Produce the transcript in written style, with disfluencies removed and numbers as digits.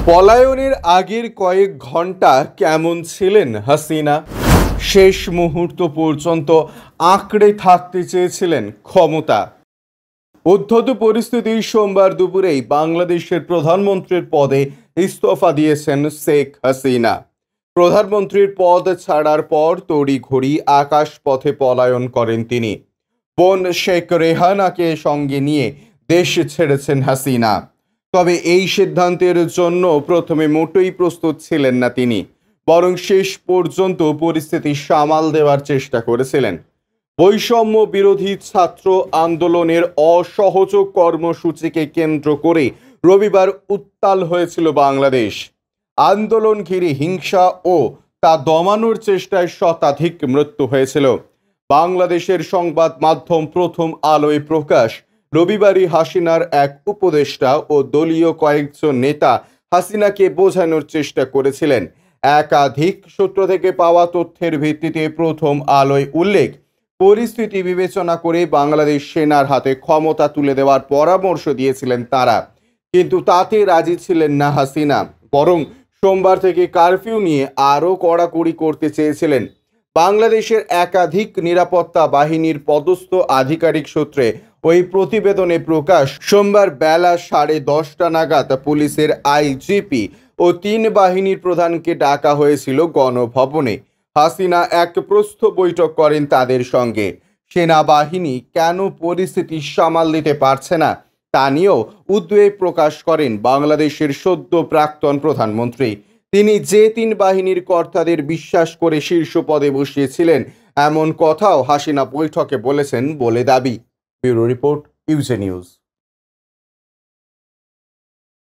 পলায়নের আগের কয়েক ঘন্টা কেমন ছিলেন হাসিনা? শেষ মুহূর্ত পর্যন্ত আঁকড়ে থাকতে চেয়েছিলেন ক্ষমতা। উদ্ধত পরিস্থিতি সোমবার দুপুরেই বাংলাদেশের প্রধানমন্ত্রীর পদে ইস্তফা দিয়েছেন শেখ হাসিনা। প্রধানমন্ত্রীর পদ ছাড়ার পর তড়িঘড়ি আকাশপথে পলায়ন করেন তিনি। বোন শেখ রেহানাকে সঙ্গে নিয়ে দেশ ছেড়েছেন হাসিনা। তবে এই সিদ্ধান্তের জন্য প্রথমে মোটেই প্রস্তুত ছিলেন না তিনি, বরং শেষ পর্যন্ত পরিস্থিতি সামাল দেওয়ার চেষ্টা করেছিলেন। বৈষম্য বিরোধী ছাত্র আন্দোলনের অসহযোগ কর্মসূচিকে কেন্দ্র করে রবিবার উত্তাল হয়েছিল বাংলাদেশ। আন্দোলন ঘিরে হিংসা ও তা দমানোর চেষ্টায় শতাধিক মৃত্যু হয়েছিল। বাংলাদেশের সংবাদ মাধ্যম প্রথম আলোয় প্রকাশ, রবিবারই হাসিনার এক উপদেষ্টা ও দলীয় কয়েকজন নেতা হাসিনাকে বোঝানোর চেষ্টা করেছিলেন। একাধিক সূত্র থেকে পাওয়া তথ্যের ভিত্তিতে প্রথম আলোয় উল্লেখ, পরিস্থিতি বিবেচনা করে বাংলাদেশ সেনার হাতে ক্ষমতা তুলে দেওয়ার পরামর্শ দিয়েছিলেন তারা, কিন্তু তাতে রাজি ছিলেন না হাসিনা। বরং সোমবার থেকে কারফিউ নিয়ে আরও কড়াকড়ি করতে চেয়েছিলেন। বাংলাদেশের একাধিক নিরাপত্তা বাহিনীর পদস্থ আধিকারিক সূত্রে ওই প্রতিবেদনে প্রকাশ, সোমবার বেলা 10:30 নাগাদ পুলিশের আইজিপি ও 3 বাহিনীর প্রধানকে ডাকা হয়েছিল গণভবনে। হাসিনা এক প্রস্থ বৈঠক করেন তাদের সঙ্গে। সেনাবাহিনী কেন পরিস্থিতি সামাল দিতে পারছে না তা নিয়েও উদ্বেগ প্রকাশ করেন বাংলাদেশের সদ্য প্রাক্তন প্রধানমন্ত্রী। তিনি যে 3 বাহিনীর কর্তাদের বিশ্বাস করে শীর্ষ পদে বসিয়েছিলেন, এমন কথাও হাসিনা বৈঠকে বলেছেন বলে দাবি। ব্যুরো রিপোর্ট, ইউজে নিউজ।